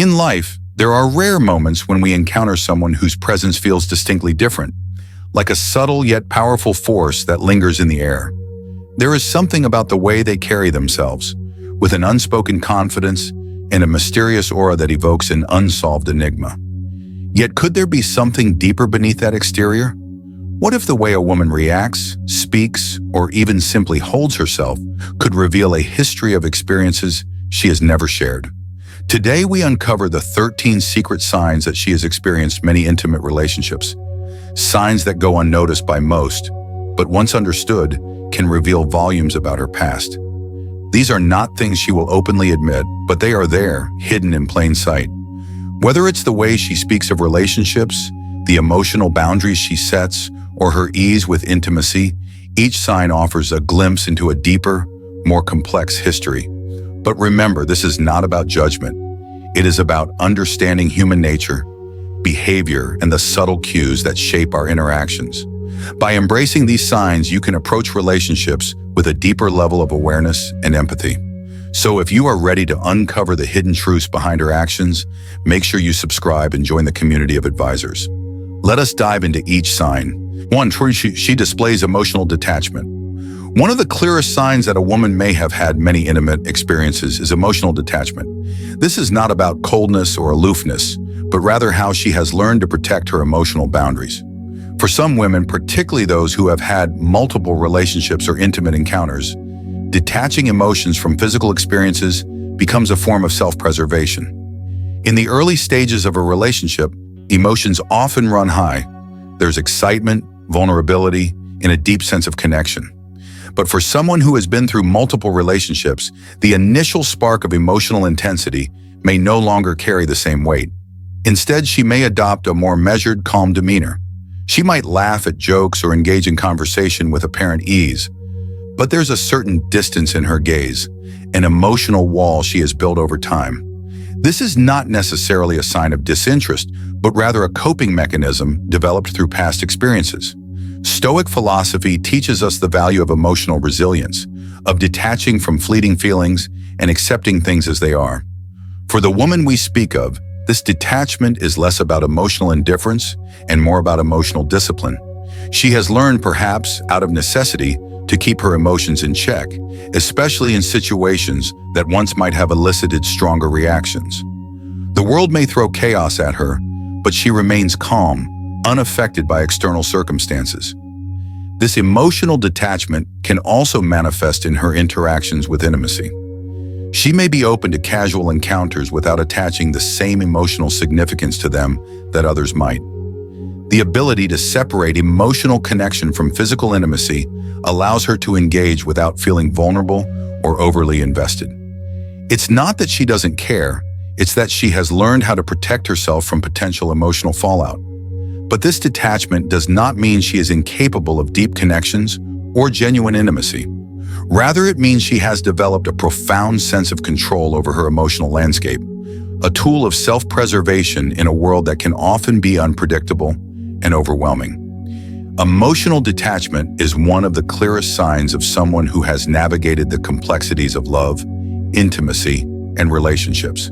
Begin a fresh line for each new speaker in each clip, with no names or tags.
In life, there are rare moments when we encounter someone whose presence feels distinctly different, like a subtle yet powerful force that lingers in the air. There is something about the way they carry themselves, with an unspoken confidence and a mysterious aura that evokes an unsolved enigma. Yet could there be something deeper beneath that exterior? What if the way a woman reacts, speaks, or even simply holds herself could reveal a history of experiences she has never shared? Today we uncover the 13 secret signs that she has experienced many intimate relationships. Signs that go unnoticed by most, but once understood, can reveal volumes about her past. These are not things she will openly admit, but they are there, hidden in plain sight. Whether it's the way she speaks of relationships, the emotional boundaries she sets, or her ease with intimacy, each sign offers a glimpse into a deeper, more complex history. But remember, this is not about judgment. It is about understanding human nature, behavior, and the subtle cues that shape our interactions. By embracing these signs, you can approach relationships with a deeper level of awareness and empathy. So if you are ready to uncover the hidden truths behind her actions, make sure you subscribe and join the community of advisors. Let us dive into each sign. 1. She displays emotional detachment. One of the clearest signs that a woman may have had many intimate experiences is emotional detachment. This is not about coldness or aloofness, but rather how she has learned to protect her emotional boundaries. For some women, particularly those who have had multiple relationships or intimate encounters, detaching emotions from physical experiences becomes a form of self-preservation. In the early stages of a relationship, emotions often run high. There's excitement, vulnerability, and a deep sense of connection. But for someone who has been through multiple relationships, the initial spark of emotional intensity may no longer carry the same weight. Instead, she may adopt a more measured, calm demeanor. She might laugh at jokes or engage in conversation with apparent ease. But there's a certain distance in her gaze, an emotional wall she has built over time. This is not necessarily a sign of disinterest, but rather a coping mechanism developed through past experiences. Stoic philosophy teaches us the value of emotional resilience, of detaching from fleeting feelings and accepting things as they are. For the woman we speak of, this detachment is less about emotional indifference and more about emotional discipline. She has learned, perhaps out of necessity, to keep her emotions in check, especially in situations that once might have elicited stronger reactions. The world may throw chaos at her, but she remains calm, unaffected by external circumstances. This emotional detachment can also manifest in her interactions with intimacy. She may be open to casual encounters without attaching the same emotional significance to them that others might. The ability to separate emotional connection from physical intimacy allows her to engage without feeling vulnerable or overly invested. It's not that she doesn't care, it's that she has learned how to protect herself from potential emotional fallout. But this detachment does not mean she is incapable of deep connections or genuine intimacy. Rather, it means she has developed a profound sense of control over her emotional landscape, a tool of self-preservation in a world that can often be unpredictable and overwhelming. Emotional detachment is one of the clearest signs of someone who has navigated the complexities of love, intimacy, and relationships.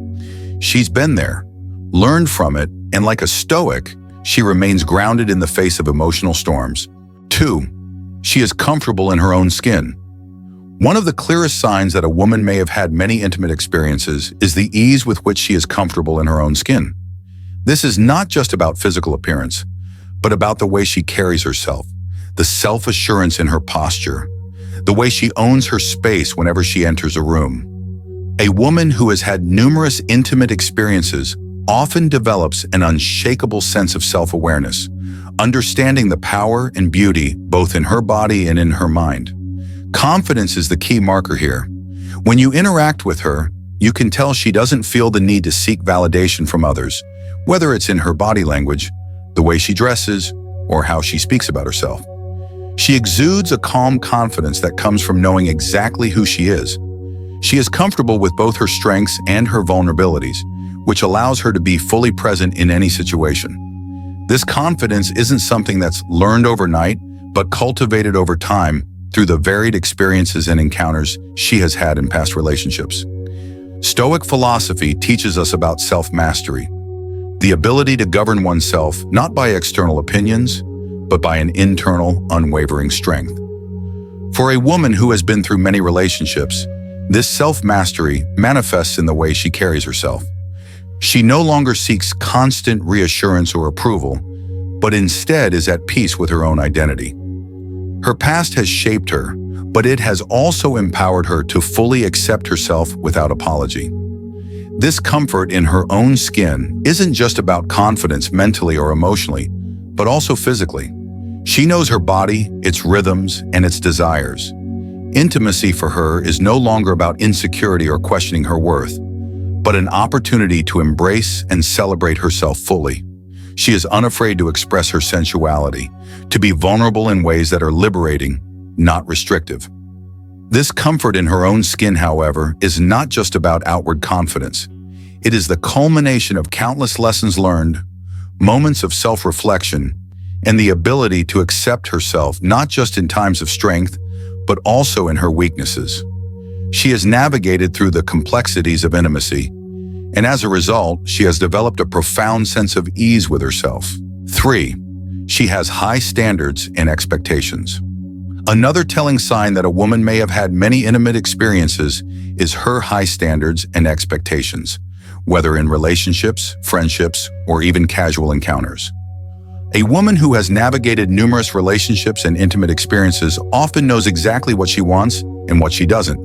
She's been there, learned from it, and like a Stoic, she remains grounded in the face of emotional storms. 2. She is comfortable in her own skin. One of the clearest signs that a woman may have had many intimate experiences is the ease with which she is comfortable in her own skin. This is not just about physical appearance, but about the way she carries herself, the self-assurance in her posture, the way she owns her space whenever she enters a room. A woman who has had numerous intimate experiences often develops an unshakable sense of self-awareness, understanding the power and beauty both in her body and in her mind. Confidence is the key marker here. When you interact with her, you can tell she doesn't feel the need to seek validation from others, whether it's in her body language, the way she dresses, or how she speaks about herself. She exudes a calm confidence that comes from knowing exactly who she is. She is comfortable with both her strengths and her vulnerabilities, which allows her to be fully present in any situation. This confidence isn't something that's learned overnight, but cultivated over time through the varied experiences and encounters she has had in past relationships. Stoic philosophy teaches us about self-mastery, the ability to govern oneself not by external opinions, but by an internal, unwavering strength. For a woman who has been through many relationships, this self-mastery manifests in the way she carries herself. She no longer seeks constant reassurance or approval, but instead is at peace with her own identity. Her past has shaped her, but it has also empowered her to fully accept herself without apology. This comfort in her own skin isn't just about confidence mentally or emotionally, but also physically. She knows her body, its rhythms, and its desires. Intimacy for her is no longer about insecurity or questioning her worth, but an opportunity to embrace and celebrate herself fully. She is unafraid to express her sensuality, to be vulnerable in ways that are liberating, not restrictive. This comfort in her own skin, however, is not just about outward confidence. It is the culmination of countless lessons learned, moments of self-reflection, and the ability to accept herself not just in times of strength, but also in her weaknesses. She has navigated through the complexities of intimacy, and as a result, she has developed a profound sense of ease with herself. 3. She has high standards and expectations. Another telling sign that a woman may have had many intimate experiences is her high standards and expectations, whether in relationships, friendships, or even casual encounters. A woman who has navigated numerous relationships and intimate experiences often knows exactly what she wants and what she doesn't.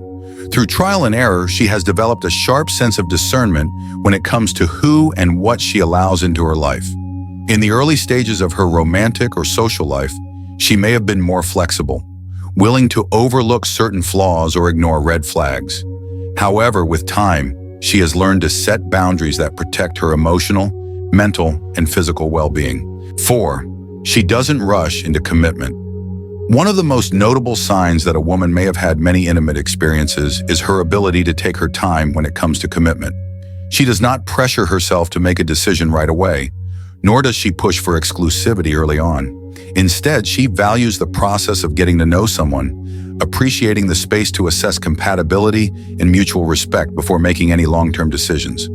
Through trial and error, she has developed a sharp sense of discernment when it comes to who and what she allows into her life. In the early stages of her romantic or social life, she may have been more flexible, willing to overlook certain flaws or ignore red flags. However, with time, she has learned to set boundaries that protect her emotional, mental, and physical well-being. 4. She doesn't rush into commitment. One of the most notable signs that a woman may have had many intimate experiences is her ability to take her time when it comes to commitment. She does not pressure herself to make a decision right away, nor does she push for exclusivity early on. Instead, she values the process of getting to know someone, appreciating the space to assess compatibility and mutual respect before making any long-term decisions.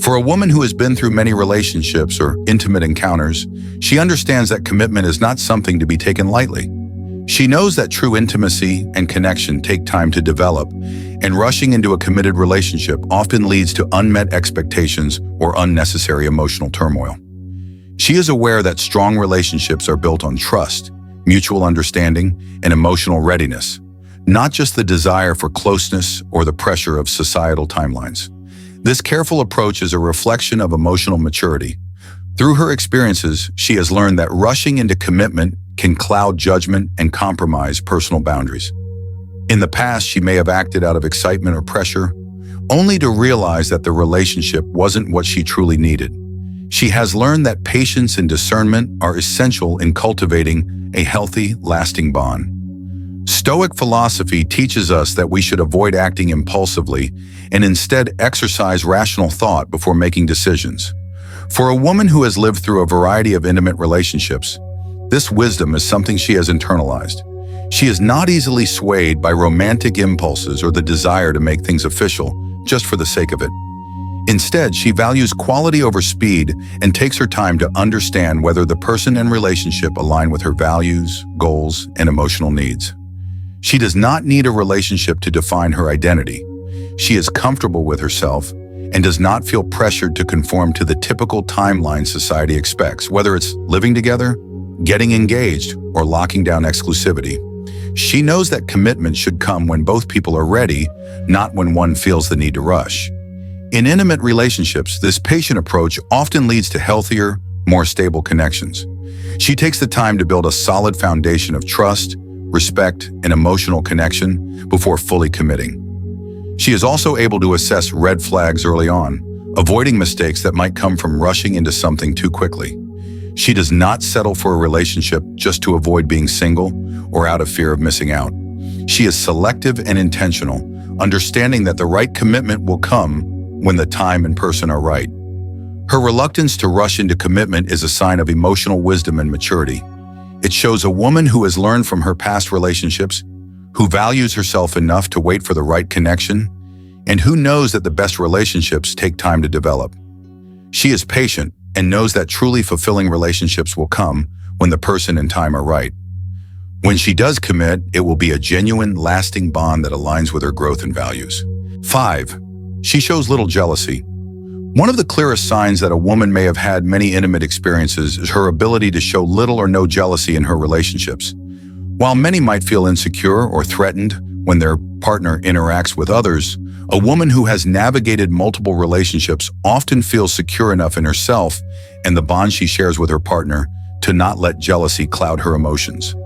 For a woman who has been through many relationships or intimate encounters, she understands that commitment is not something to be taken lightly. She knows that true intimacy and connection take time to develop, and rushing into a committed relationship often leads to unmet expectations or unnecessary emotional turmoil. She is aware that strong relationships are built on trust, mutual understanding, and emotional readiness, not just the desire for closeness or the pressure of societal timelines. This careful approach is a reflection of emotional maturity. Through her experiences, she has learned that rushing into commitment can cloud judgment and compromise personal boundaries. In the past, she may have acted out of excitement or pressure, only to realize that the relationship wasn't what she truly needed. She has learned that patience and discernment are essential in cultivating a healthy, lasting bond. Stoic philosophy teaches us that we should avoid acting impulsively and instead exercise rational thought before making decisions. For a woman who has lived through a variety of intimate relationships, this wisdom is something she has internalized. She is not easily swayed by romantic impulses or the desire to make things official just for the sake of it. Instead, she values quality over speed and takes her time to understand whether the person and relationship align with her values, goals, and emotional needs. She does not need a relationship to define her identity. She is comfortable with herself and does not feel pressured to conform to the typical timeline society expects, whether it's living together, getting engaged, or locking down exclusivity. She knows that commitment should come when both people are ready, not when one feels the need to rush. In intimate relationships, this patient approach often leads to healthier, more stable connections. She takes the time to build a solid foundation of trust, respect, and emotional connection before fully committing. She is also able to assess red flags early on, avoiding mistakes that might come from rushing into something too quickly. She does not settle for a relationship just to avoid being single or out of fear of missing out. She is selective and intentional, understanding that the right commitment will come when the time and person are right. Her reluctance to rush into commitment is a sign of emotional wisdom and maturity. It shows a woman who has learned from her past relationships, who values herself enough to wait for the right connection, and who knows that the best relationships take time to develop. She is patient and knows that truly fulfilling relationships will come when the person and time are right. When she does commit, it will be a genuine, lasting bond that aligns with her growth and values. 5. She shows little jealousy. One of the clearest signs that a woman may have had many intimate experiences is her ability to show little or no jealousy in her relationships. While many might feel insecure or threatened when their partner interacts with others, a woman who has navigated multiple relationships often feels secure enough in herself and the bond she shares with her partner to not let jealousy cloud her emotions.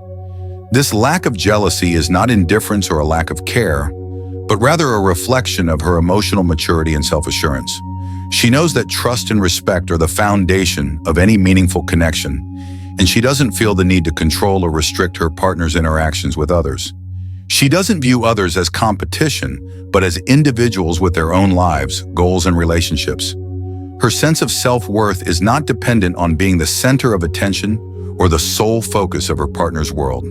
This lack of jealousy is not indifference or a lack of care, but rather a reflection of her emotional maturity and self-assurance. She knows that trust and respect are the foundation of any meaningful connection, and she doesn't feel the need to control or restrict her partner's interactions with others. She doesn't view others as competition, but as individuals with their own lives, goals, and relationships. Her sense of self-worth is not dependent on being the center of attention or the sole focus of her partner's world.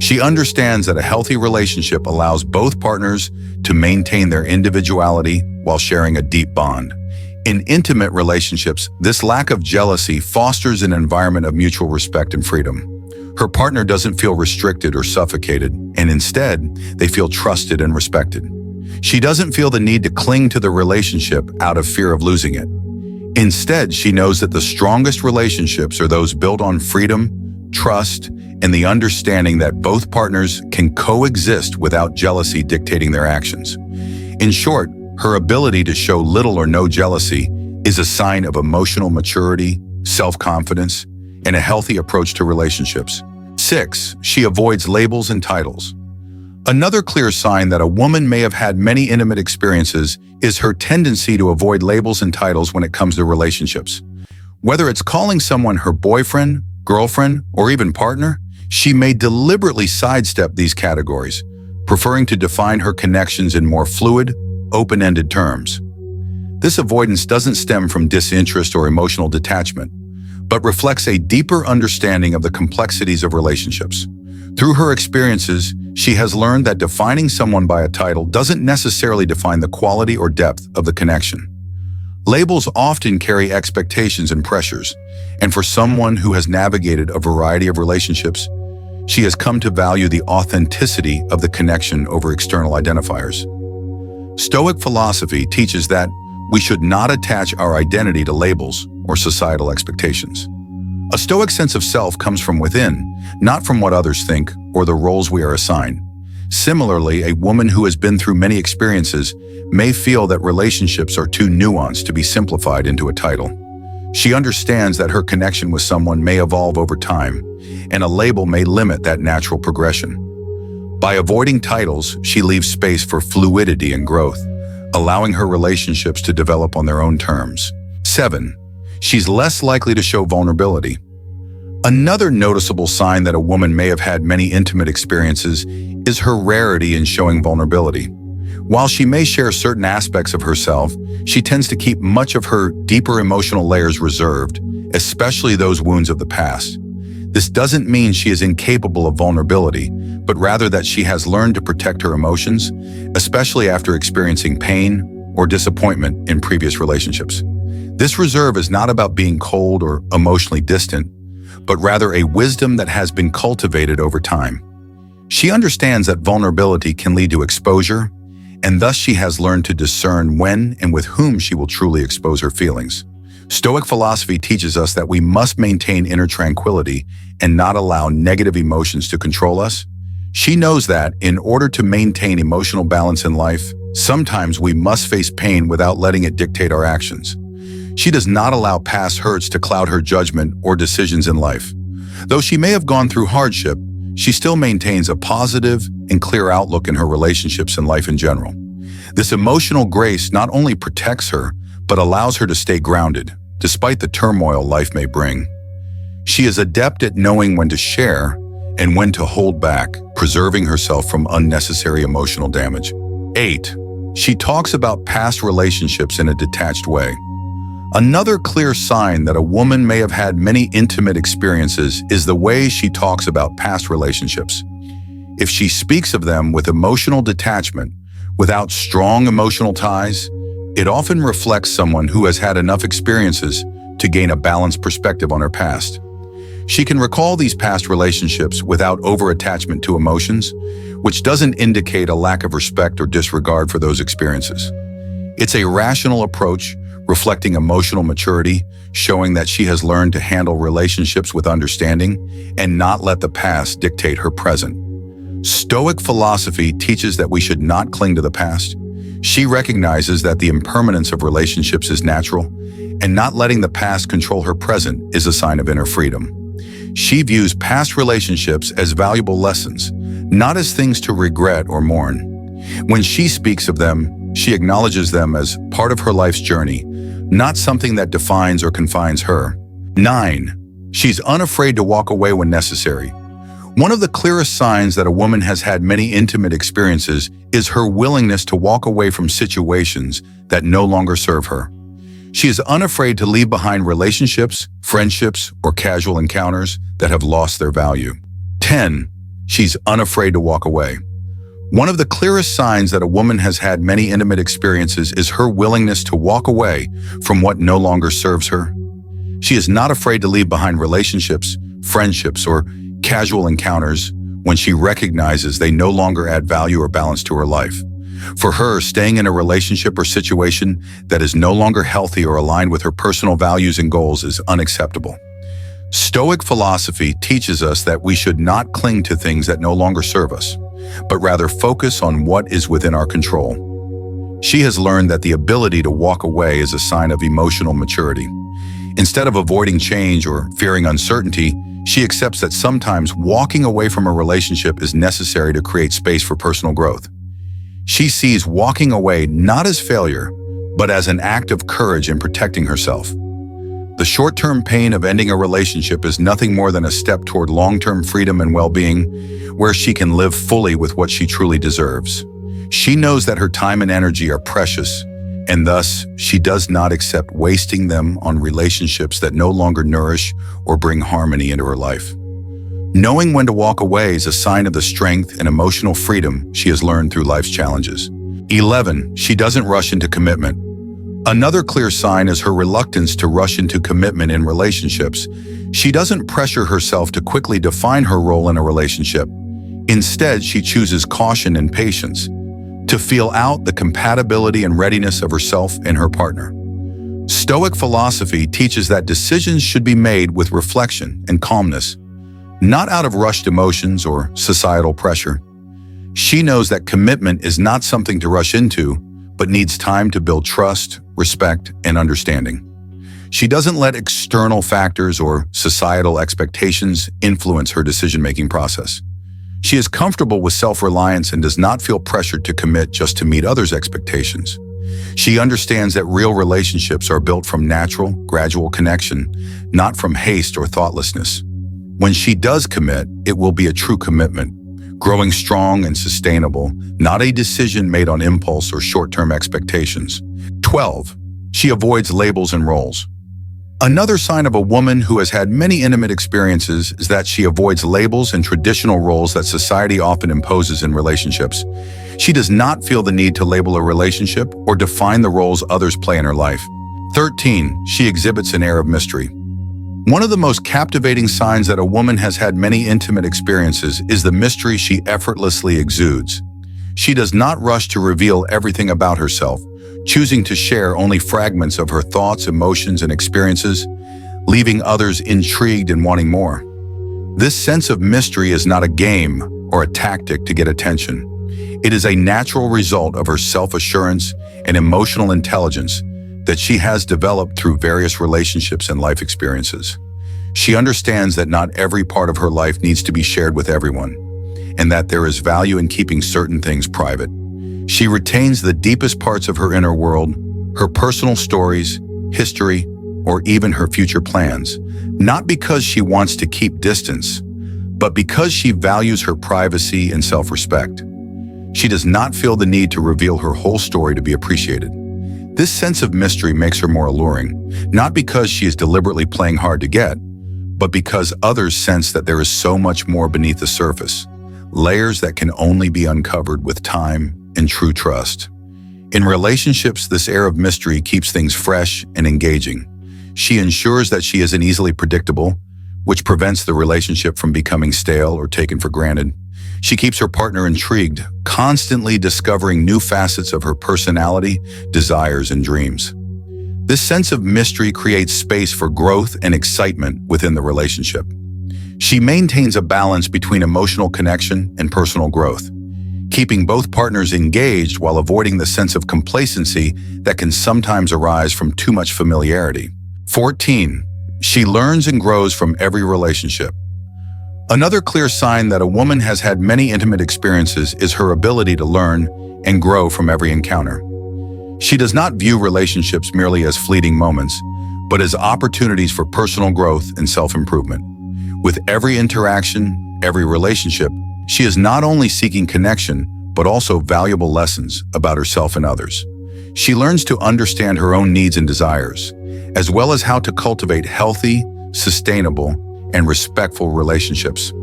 She understands that a healthy relationship allows both partners to maintain their individuality while sharing a deep bond. In intimate relationships, this lack of jealousy fosters an environment of mutual respect and freedom. Her partner doesn't feel restricted or suffocated, and instead, they feel trusted and respected. She doesn't feel the need to cling to the relationship out of fear of losing it. Instead, she knows that the strongest relationships are those built on freedom, trust, and the understanding that both partners can coexist without jealousy dictating their actions. In short, her ability to show little or no jealousy is a sign of emotional maturity, self-confidence, and a healthy approach to relationships. 6. She avoids labels and titles. Another clear sign that a woman may have had many intimate experiences is her tendency to avoid labels and titles when it comes to relationships. Whether it's calling someone her boyfriend, girlfriend, or even partner, she may deliberately sidestep these categories, preferring to define her connections in more fluid, open-ended terms. This avoidance doesn't stem from disinterest or emotional detachment, but reflects a deeper understanding of the complexities of relationships. Through her experiences, she has learned that defining someone by a title doesn't necessarily define the quality or depth of the connection. Labels often carry expectations and pressures, and for someone who has navigated a variety of relationships, she has come to value the authenticity of the connection over external identifiers. Stoic philosophy teaches that we should not attach our identity to labels or societal expectations. A Stoic sense of self comes from within, not from what others think or the roles we are assigned. Similarly, a woman who has been through many experiences may feel that relationships are too nuanced to be simplified into a title. She understands that her connection with someone may evolve over time, and a label may limit that natural progression. By avoiding titles, she leaves space for fluidity and growth, allowing her relationships to develop on their own terms. 7. She's less likely to show vulnerability. Another noticeable sign that a woman may have had many intimate experiences is her rarity in showing vulnerability. While she may share certain aspects of herself, she tends to keep much of her deeper emotional layers reserved, especially those wounds of the past. This doesn't mean she is incapable of vulnerability, but rather that she has learned to protect her emotions, especially after experiencing pain or disappointment in previous relationships. This reserve is not about being cold or emotionally distant, but rather a wisdom that has been cultivated over time. She understands that vulnerability can lead to exposure, and thus she has learned to discern when and with whom she will truly expose her feelings. Stoic philosophy teaches us that we must maintain inner tranquility and not allow negative emotions to control us. She knows that, in order to maintain emotional balance in life, sometimes we must face pain without letting it dictate our actions. She does not allow past hurts to cloud her judgment or decisions in life. Though she may have gone through hardship, she still maintains a positive and clear outlook in her relationships and life in general. This emotional grace not only protects her, but allows her to stay grounded, despite the turmoil life may bring. She is adept at knowing when to share and when to hold back, preserving herself from unnecessary emotional damage. 8. She talks about past relationships in a detached way. Another clear sign that a woman may have had many intimate experiences is the way she talks about past relationships. If she speaks of them with emotional detachment, Without strong emotional ties, it often reflects someone who has had enough experiences to gain a balanced perspective on her past. She can recall these past relationships without over-attachment to emotions, which doesn't indicate a lack of respect or disregard for those experiences. It's a rational approach reflecting emotional maturity, showing that she has learned to handle relationships with understanding and not let the past dictate her present. Stoic philosophy teaches that we should not cling to the past. She recognizes that the impermanence of relationships is natural, and not letting the past control her present is a sign of inner freedom. She views past relationships as valuable lessons, not as things to regret or mourn. When she speaks of them, she acknowledges them as part of her life's journey, not something that defines or confines her. 9. She's unafraid to walk away when necessary. One of the clearest signs that a woman has had many intimate experiences is her willingness to walk away from situations that no longer serve her. She is unafraid to leave behind relationships, friendships, or casual encounters that have lost their value. 10. She's unafraid to walk away. One of the clearest signs that a woman has had many intimate experiences is her willingness to walk away from what no longer serves her. She is not afraid to leave behind relationships, friendships, or casual encounters when she recognizes they no longer add value or balance to her life. For her, staying in a relationship or situation that is no longer healthy or aligned with her personal values and goals is unacceptable. Stoic philosophy teaches us that we should not cling to things that no longer serve us, but rather focus on what is within our control. She has learned that the ability to walk away is a sign of emotional maturity. Instead of avoiding change or fearing uncertainty, she accepts that sometimes walking away from a relationship is necessary to create space for personal growth. She sees walking away not as failure, but as an act of courage in protecting herself. The short-term pain of ending a relationship is nothing more than a step toward long-term freedom and well-being, where she can live fully with what she truly deserves. She knows that her time and energy are precious, and thus she does not accept wasting them on relationships that no longer nourish or bring harmony into her life. Knowing when to walk away is a sign of the strength and emotional freedom she has learned through life's challenges. 11. She doesn't rush into commitment. Another clear sign is her reluctance to rush into commitment in relationships. She doesn't pressure herself to quickly define her role in a relationship. Instead, she chooses caution and patience to feel out the compatibility and readiness of herself and her partner. Stoic philosophy teaches that decisions should be made with reflection and calmness, not out of rushed emotions or societal pressure. She knows that commitment is not something to rush into, but needs time to build trust, respect, and understanding. She doesn't let external factors or societal expectations influence her decision-making process. She is comfortable with self-reliance and does not feel pressured to commit just to meet others' expectations. She understands that real relationships are built from natural, gradual connection, not from haste or thoughtlessness. When she does commit, it will be a true commitment, growing strong and sustainable, not a decision made on impulse or short-term expectations. 12. She avoids labels and roles. Another sign of a woman who has had many intimate experiences is that she avoids labels and traditional roles that society often imposes in relationships. She does not feel the need to label a relationship or define the roles others play in her life. 13. She exhibits an air of mystery. One of the most captivating signs that a woman has had many intimate experiences is the mystery she effortlessly exudes. She does not rush to reveal everything about herself, choosing to share only fragments of her thoughts, emotions, and experiences, leaving others intrigued and wanting more. This sense of mystery is not a game or a tactic to get attention. It is a natural result of her self-assurance and emotional intelligence that she has developed through various relationships and life experiences. She understands that not every part of her life needs to be shared with everyone, and that there is value in keeping certain things private. She retains the deepest parts of her inner world, her personal stories, history, or even her future plans, not because she wants to keep distance, but because she values her privacy and self-respect. She does not feel the need to reveal her whole story to be appreciated. This sense of mystery makes her more alluring, not because she is deliberately playing hard to get, but because others sense that there is so much more beneath the surface, layers that can only be uncovered with time and true trust. In relationships, this air of mystery keeps things fresh and engaging. She ensures that she isn't easily predictable, which prevents the relationship from becoming stale or taken for granted. She keeps her partner intrigued, constantly discovering new facets of her personality, desires, and dreams. This sense of mystery creates space for growth and excitement within the relationship. She maintains a balance between emotional connection and personal growth, keeping both partners engaged while avoiding the sense of complacency that can sometimes arise from too much familiarity. 14. She learns and grows from every relationship. Another clear sign that a woman has had many intimate experiences is her ability to learn and grow from every encounter. She does not view relationships merely as fleeting moments, but as opportunities for personal growth and self-improvement. With every interaction, every relationship, she is not only seeking connection, but also valuable lessons about herself and others. She learns to understand her own needs and desires, as well as how to cultivate healthy, sustainable, and respectful relationships.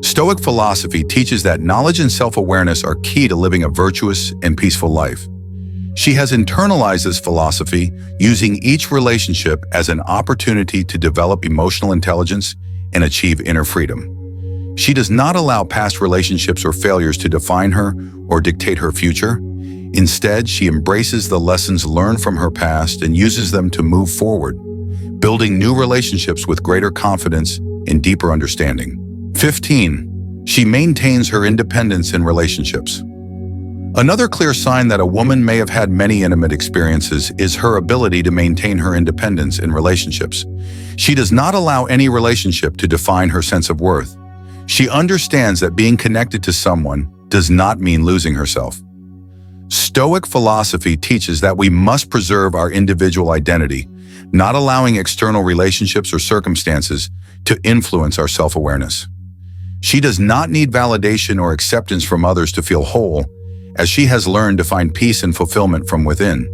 Stoic philosophy teaches that knowledge and self-awareness are key to living a virtuous and peaceful life. She has internalized this philosophy, using each relationship as an opportunity to develop emotional intelligence and achieve inner freedom. She does not allow past relationships or failures to define her or dictate her future. Instead, she embraces the lessons learned from her past and uses them to move forward, building new relationships with greater confidence and deeper understanding. 15. She maintains her independence in relationships. Another clear sign that a woman may have had many intimate experiences is her ability to maintain her independence in relationships. She does not allow any relationship to define her sense of worth. She understands that being connected to someone does not mean losing herself. Stoic philosophy teaches that we must preserve our individual identity, not allowing external relationships or circumstances to influence our self-awareness. She does not need validation or acceptance from others to feel whole, as she has learned to find peace and fulfillment from within.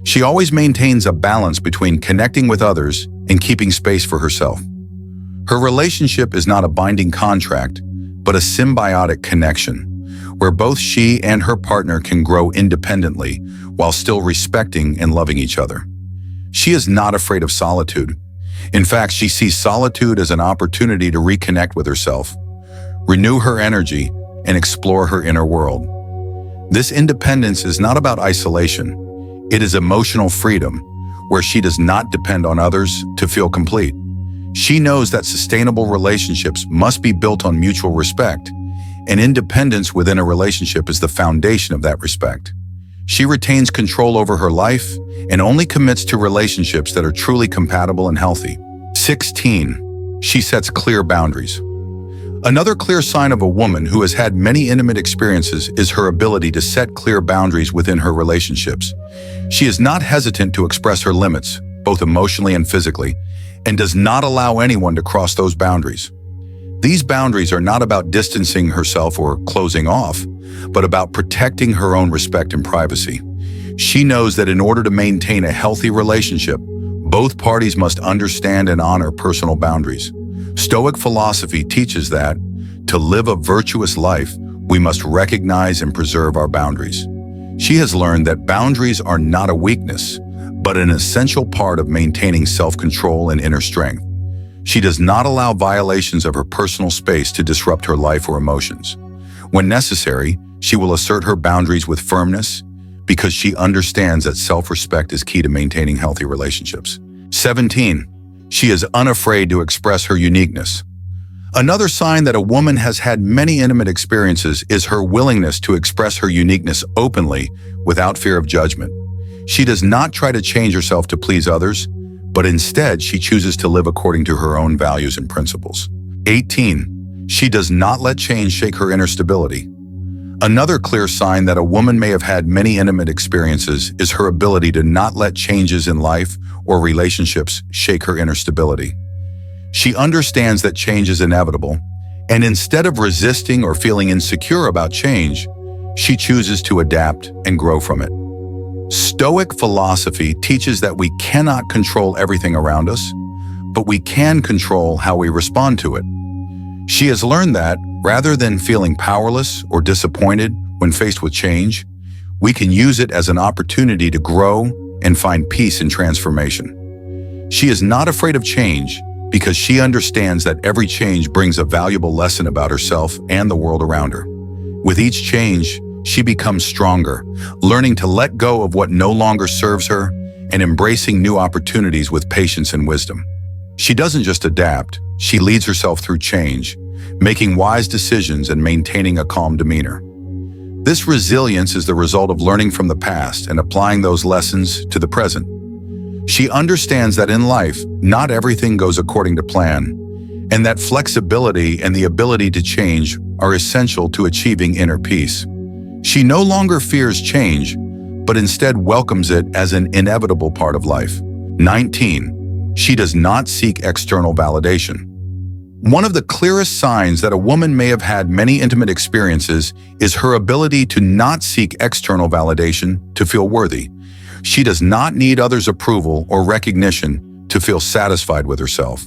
She always maintains a balance between connecting with others and keeping space for herself. Her relationship is not a binding contract, but a symbiotic connection, where both she and her partner can grow independently while still respecting and loving each other. She is not afraid of solitude. In fact, she sees solitude as an opportunity to reconnect with herself, renew her energy, and explore her inner world. This independence is not about isolation. It is emotional freedom, where she does not depend on others to feel complete. She knows that sustainable relationships must be built on mutual respect, and independence within a relationship is the foundation of that respect. She retains control over her life and only commits to relationships that are truly compatible and healthy. 16. She sets clear boundaries. Another clear sign of a woman who has had many intimate experiences is her ability to set clear boundaries within her relationships. She is not hesitant to express her limits, both emotionally and physically, and does not allow anyone to cross those boundaries. These boundaries are not about distancing herself or closing off, but about protecting her own respect and privacy. She knows that in order to maintain a healthy relationship, both parties must understand and honor personal boundaries. Stoic philosophy teaches that, to live a virtuous life, we must recognize and preserve our boundaries. She has learned that boundaries are not a weakness, but an essential part of maintaining self-control and inner strength. She does not allow violations of her personal space to disrupt her life or emotions. When necessary, she will assert her boundaries with firmness because she understands that self-respect is key to maintaining healthy relationships. 17. She is unafraid to express her uniqueness. Another sign that a woman has had many intimate experiences is her willingness to express her uniqueness openly without fear of judgment. She does not try to change herself to please others, but instead she chooses to live according to her own values and principles. 18. She does not let change shake her inner stability. Another clear sign that a woman may have had many intimate experiences is her ability to not let changes in life or relationships shake her inner stability. She understands that change is inevitable, and instead of resisting or feeling insecure about change, she chooses to adapt and grow from it. Stoic philosophy teaches that we cannot control everything around us, but we can control how we respond to it. She has learned that, rather than feeling powerless or disappointed When faced with change, we can use it as an opportunity to grow and find peace in transformation. She is not afraid of change because she understands that every change brings a valuable lesson about herself and the world around her. With each change, she becomes stronger, learning to let go of what no longer serves her and embracing new opportunities with patience and wisdom. She doesn't just adapt, she leads herself through change, making wise decisions and maintaining a calm demeanor. This resilience is the result of learning from the past and applying those lessons to the present. She understands that in life, not everything goes according to plan, and that flexibility and the ability to change are essential to achieving inner peace. She no longer fears change, but instead welcomes it as an inevitable part of life. 19. She does not seek external validation. One of the clearest signs that a woman may have had many intimate experiences is her ability to not seek external validation to feel worthy. She does not need others' approval or recognition to feel satisfied with herself.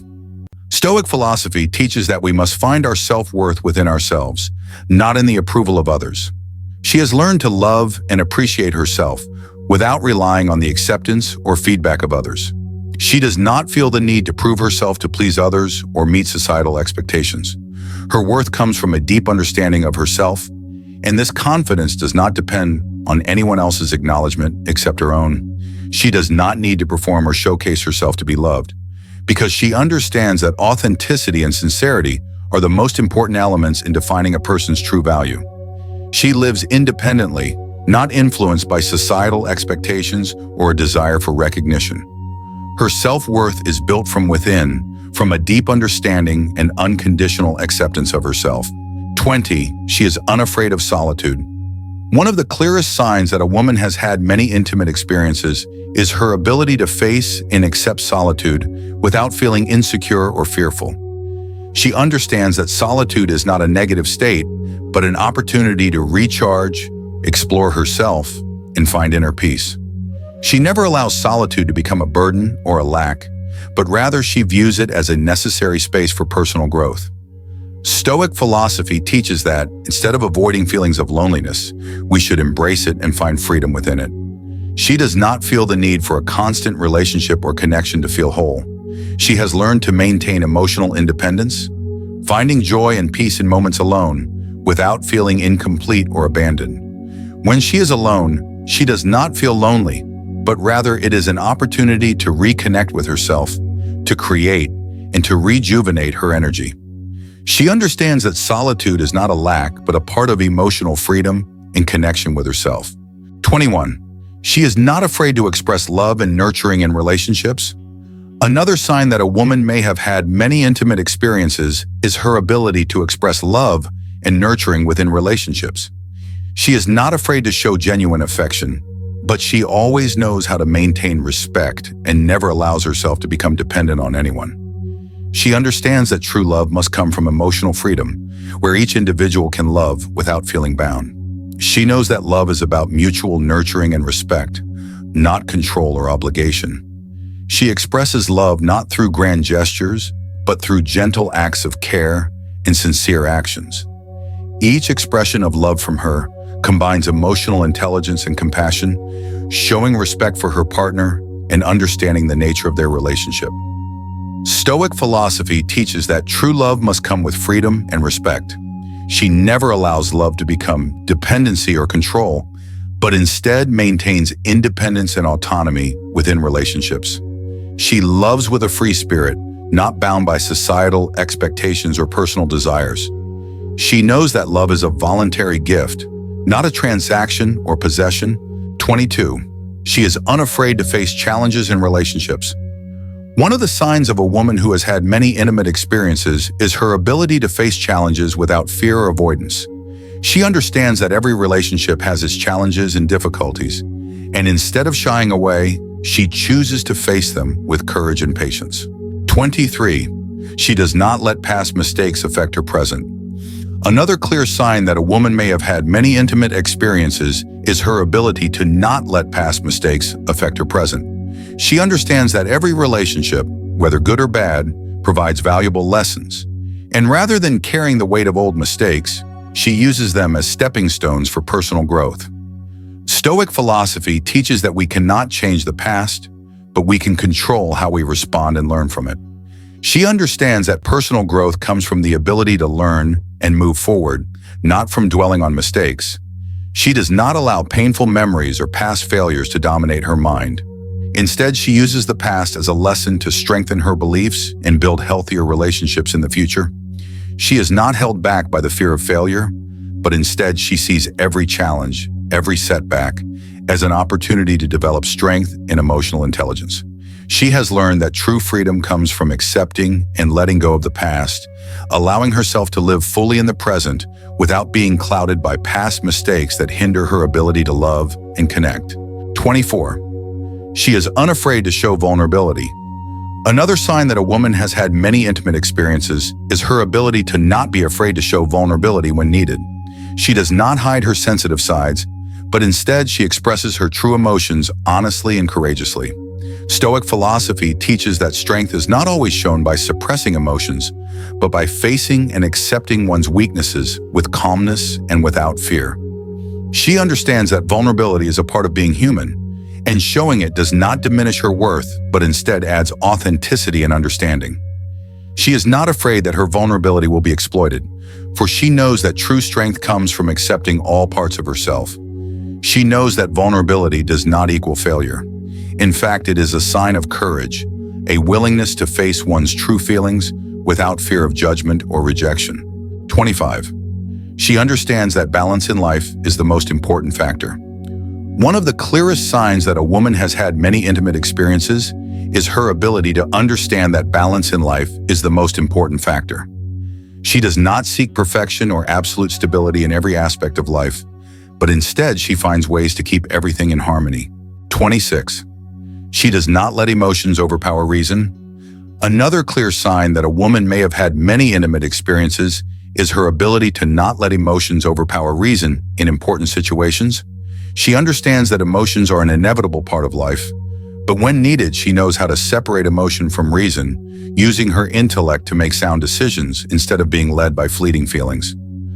Stoic philosophy teaches that we must find our self-worth within ourselves, not in the approval of others. She has learned to love and appreciate herself without relying on the acceptance or feedback of others. She does not feel the need to prove herself to please others or meet societal expectations. Her worth comes from a deep understanding of herself, and this confidence does not depend on anyone else's acknowledgement except her own. She does not need to perform or showcase herself to be loved, because she understands that authenticity and sincerity are the most important elements in defining a person's true value. She lives independently, not influenced by societal expectations or a desire for recognition. Her self-worth is built from within, from a deep understanding and unconditional acceptance of herself. 20. She is unafraid of solitude. One of the clearest signs that a woman has had many intimate experiences is her ability to face and accept solitude without feeling insecure or fearful. She understands that solitude is not a negative state, but an opportunity to recharge, explore herself, and find inner peace. She never allows solitude to become a burden or a lack, but rather she views it as a necessary space for personal growth. Stoic philosophy teaches that, instead of avoiding feelings of loneliness, we should embrace it and find freedom within it. She does not feel the need for a constant relationship or connection to feel whole. She has learned to maintain emotional independence, finding joy and peace in moments alone, without feeling incomplete or abandoned. When she is alone, she does not feel lonely, but rather it is an opportunity to reconnect with herself, to create, and to rejuvenate her energy. She understands that solitude is not a lack, but a part of emotional freedom and connection with herself. 21. She is not afraid to express love and nurturing in relationships. Another sign that a woman may have had many intimate experiences is her ability to express love and nurturing within relationships. She is not afraid to show genuine affection, but she always knows how to maintain respect and never allows herself to become dependent on anyone. She understands that true love must come from emotional freedom, where each individual can love without feeling bound. She knows that love is about mutual nurturing and respect, not control or obligation. She expresses love not through grand gestures, but through gentle acts of care and sincere actions. Each expression of love from her combines emotional intelligence and compassion, showing respect for her partner and understanding the nature of their relationship. Stoic philosophy teaches that true love must come with freedom and respect. She never allows love to become dependency or control, but instead maintains independence and autonomy within relationships. She loves with a free spirit, not bound by societal expectations or personal desires. She knows that love is a voluntary gift, not a transaction or possession. 22. She is unafraid to face challenges in relationships. One of the signs of a woman who has had many intimate experiences is her ability to face challenges without fear or avoidance. She understands that every relationship has its challenges and difficulties, and instead of shying away, she chooses to face them with courage and patience. 23. She does not let past mistakes affect her present. Another clear sign that a woman may have had many intimate experiences is her ability to not let past mistakes affect her present. She understands that every relationship, whether good or bad, provides valuable lessons. And rather than carrying the weight of old mistakes, she uses them as stepping stones for personal growth. Stoic philosophy teaches that we cannot change the past, but we can control how we respond and learn from it. She understands that personal growth comes from the ability to learn and move forward, not from dwelling on mistakes. She does not allow painful memories or past failures to dominate her mind. Instead, she uses the past as a lesson to strengthen her beliefs and build healthier relationships in the future. She is not held back by the fear of failure, but instead she sees every challenge, every setback, as an opportunity to develop strength and emotional intelligence. She has learned that true freedom comes from accepting and letting go of the past, allowing herself to live fully in the present without being clouded by past mistakes that hinder her ability to love and connect. 24. She is unafraid to show vulnerability. Another sign that a woman has had many intimate experiences is her ability to not be afraid to show vulnerability when needed. She does not hide her sensitive sides, but instead she expresses her true emotions honestly and courageously. Stoic philosophy teaches that strength is not always shown by suppressing emotions, but by facing and accepting one's weaknesses with calmness and without fear. She understands that vulnerability is a part of being human, and showing it does not diminish her worth, but instead adds authenticity and understanding. She is not afraid that her vulnerability will be exploited, for she knows that true strength comes from accepting all parts of herself. She knows that vulnerability does not equal failure. In fact, it is a sign of courage, a willingness to face one's true feelings without fear of judgment or rejection. 25. She understands that balance in life is the most important factor. One of the clearest signs that a woman has had many intimate experiences is her ability to understand that balance in life is the most important factor. She does not seek perfection or absolute stability in every aspect of life, but instead she finds ways to keep everything in harmony. 26. She does not let emotions overpower reason. Another clear sign that a woman may have had many intimate experiences is her ability to not let emotions overpower reason in important situations. She understands that emotions are an inevitable part of life, but when needed, she knows how to separate emotion from reason, using her intellect to make sound decisions instead of being led by fleeting feelings.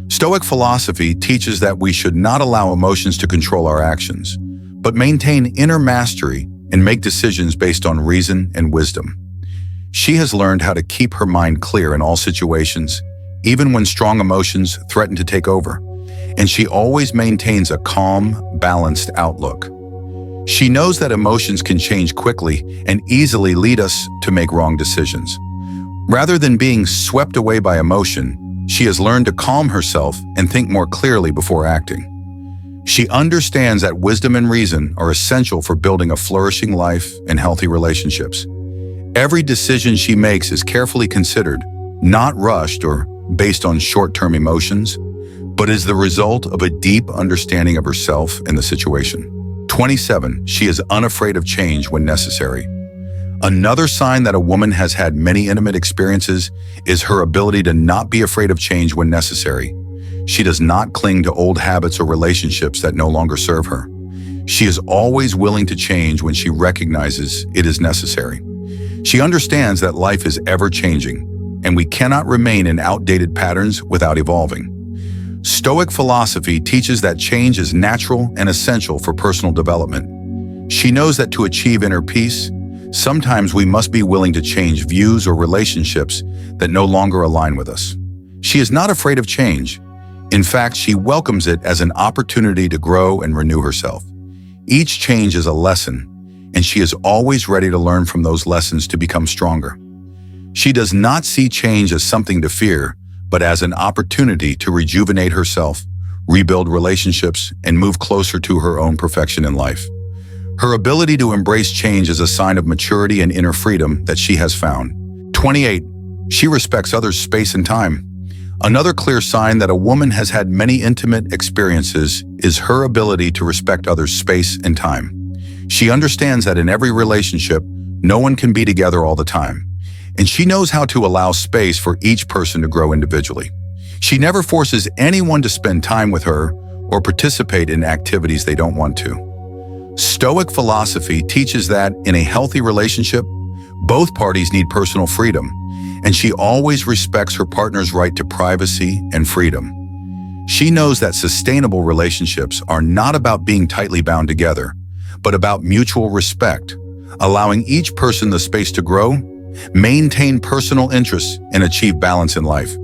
Stoic philosophy teaches that we should not allow emotions to control our actions, but maintain inner mastery and make decisions based on reason and wisdom. She has learned how to keep her mind clear in all situations, even when strong emotions threaten to take over, and she always maintains a calm, balanced outlook. She knows that emotions can change quickly and easily lead us to make wrong decisions. Rather than being swept away by emotion, she has learned to calm herself and think more clearly before acting. She understands that wisdom and reason are essential for building a flourishing life and healthy relationships. Every decision she makes is carefully considered, not rushed or based on short-term emotions, but is the result of a deep understanding of herself and the situation. 27. She is unafraid of change when necessary. Another sign that a woman has had many intimate experiences is her ability to not be afraid of change when necessary. She does not cling to old habits or relationships that no longer serve her. She is always willing to change when she recognizes it is necessary. She understands that life is ever-changing, and we cannot remain in outdated patterns without evolving. Stoic philosophy teaches that change is natural and essential for personal development. She knows that to achieve inner peace, sometimes we must be willing to change views or relationships that no longer align with us. She is not afraid of change. In fact, she welcomes it as an opportunity to grow and renew herself. Each change is a lesson, and she is always ready to learn from those lessons to become stronger. She does not see change as something to fear, but as an opportunity to rejuvenate herself, rebuild relationships, and move closer to her own perfection in life. Her ability to embrace change is a sign of maturity and inner freedom that she has found. 28. She respects others' space and time. Another clear sign that a woman has had many intimate experiences is her ability to respect others' space and time. She understands that in every relationship, no one can be together all the time, and she knows how to allow space for each person to grow individually. She never forces anyone to spend time with her or participate in activities they don't want to. Stoic philosophy teaches that in a healthy relationship, both parties need personal freedom, and she always respects her partner's right to privacy and freedom. She knows that sustainable relationships are not about being tightly bound together, but about mutual respect, allowing each person the space to grow, maintain personal interests, and achieve balance in life.